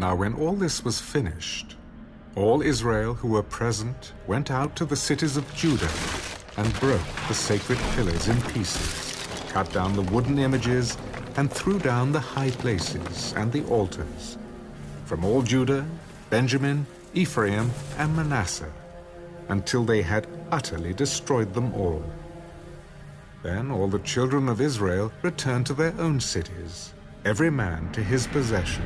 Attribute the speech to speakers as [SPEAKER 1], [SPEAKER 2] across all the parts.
[SPEAKER 1] Now when all this was finished, all Israel who were present went out to the cities of Judah and broke the sacred pillars in pieces, cut down the wooden images, and threw down the high places and the altars, from all Judah, Benjamin, Ephraim, and Manasseh, until they had utterly destroyed them all. Then all the children of Israel returned to their own cities, every man to his possession.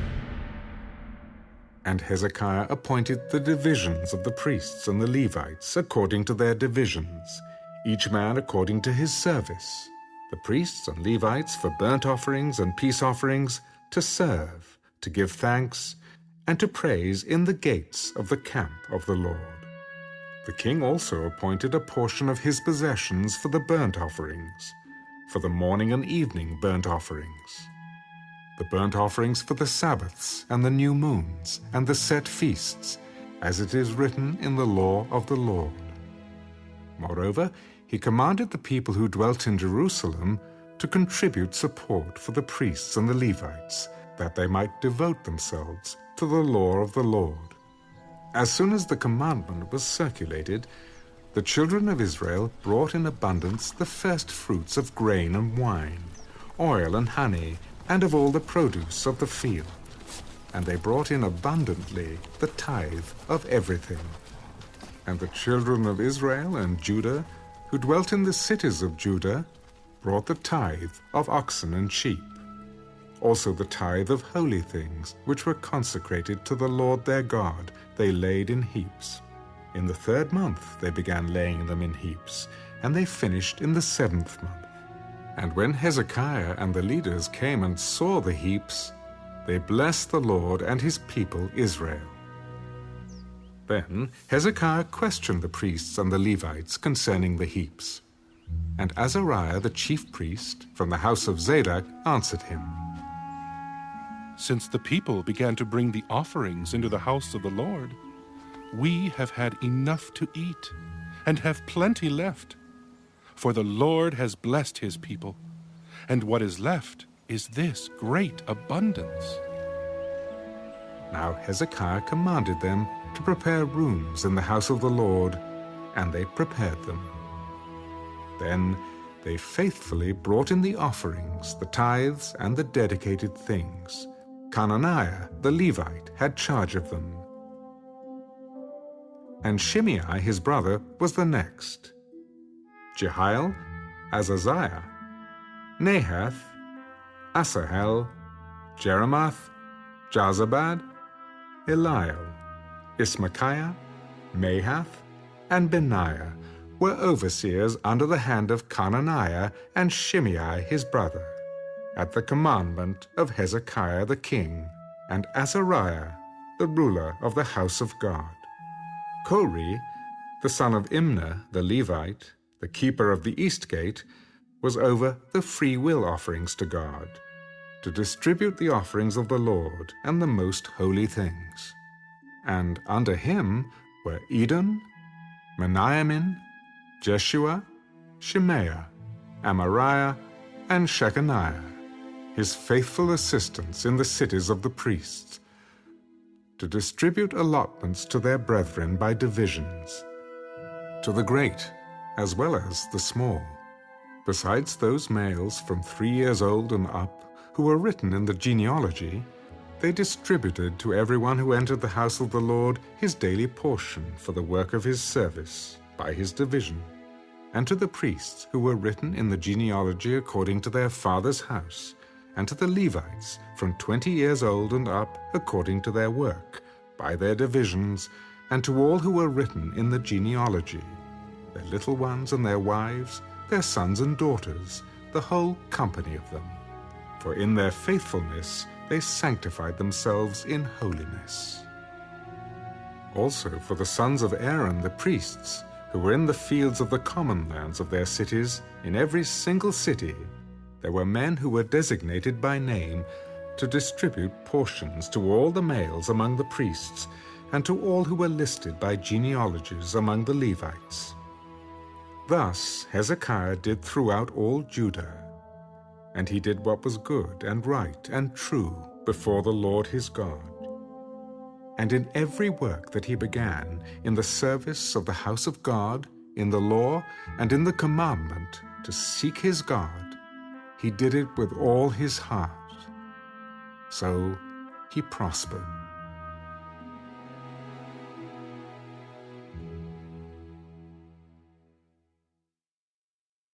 [SPEAKER 1] And Hezekiah appointed the divisions of the priests and the Levites according to their divisions, each man according to his service, the priests and Levites for burnt offerings and peace offerings, to serve, to give thanks, and to praise in the gates of the camp of the Lord. The king also appointed a portion of his possessions for the burnt offerings, for the morning and evening burnt offerings, the burnt offerings for the Sabbaths and the new moons and the set feasts, as it is written in the law of the Lord. Moreover, he commanded the people who dwelt in Jerusalem to contribute support for the priests and the Levites, that they might devote themselves to the law of the Lord. As soon as the commandment was circulated, the children of Israel brought in abundance the first fruits of grain and wine, oil and honey, and of all the produce of the field. And they brought in abundantly the tithe of everything. And the children of Israel and Judah, who dwelt in the cities of Judah, brought the tithe of oxen and sheep, also the tithe of holy things, which were consecrated to the Lord their God, they laid in heaps. In the 3rd month they began laying them in heaps, and they finished in the 7th month. And when Hezekiah and the leaders came and saw the heaps, they blessed the Lord and his people Israel. Then Hezekiah questioned the priests and the Levites concerning the heaps. And Azariah the chief priest from the house of Zadok answered him,
[SPEAKER 2] Since the people began to bring the offerings into the house of the Lord, we have had enough to eat, and have plenty left. For the Lord has blessed his people, and what is left is this great abundance.
[SPEAKER 1] Now Hezekiah commanded them to prepare rooms in the house of the Lord, and they prepared them. Then they faithfully brought in the offerings, the tithes, and the dedicated things. Conaniah the Levite had charge of them. And Shimei his brother was the next. Jehiel, Azaziah, Nahath, Asahel, Jeremoth, Jozabad, Eliel, Ismachiah, Mahath, and Benaiah were overseers under the hand of Conaniah and Shimei his brother, at the commandment of Hezekiah the king, and Azariah, the ruler of the house of God. Kori, the son of Imnah the Levite, the keeper of the east gate, was over the free will offerings to God, to distribute the offerings of the Lord and the most holy things. And under him were Edom, Meniamin, Jeshua, Shemaiah, Amariah, and Shechaniah, his faithful assistants in the cities of the priests, to distribute allotments to their brethren by divisions, to the great as well as the small, besides those males from 3 years old and up who were written in the genealogy. They distributed to everyone who entered the house of the Lord his daily portion for the work of his service by his division, and to the priests who were written in the genealogy according to their father's house, and to the Levites from 20 years old and up according to their work, by their divisions, and to all who were written in the genealogy, their little ones and their wives, their sons and daughters, the whole company of them. For in their faithfulness they sanctified themselves in holiness. Also for the sons of Aaron the priests, who were in the fields of the common lands of their cities, in every single city, there were men who were designated by name to distribute portions to all the males among the priests, and to all who were listed by genealogies among the Levites. Thus Hezekiah did throughout all Judah, and he did what was good and right and true before the Lord his God. and in every work that he began, in the service of the house of God, in the law, and in the commandment to seek his God, he did it with all his heart. So he prospered.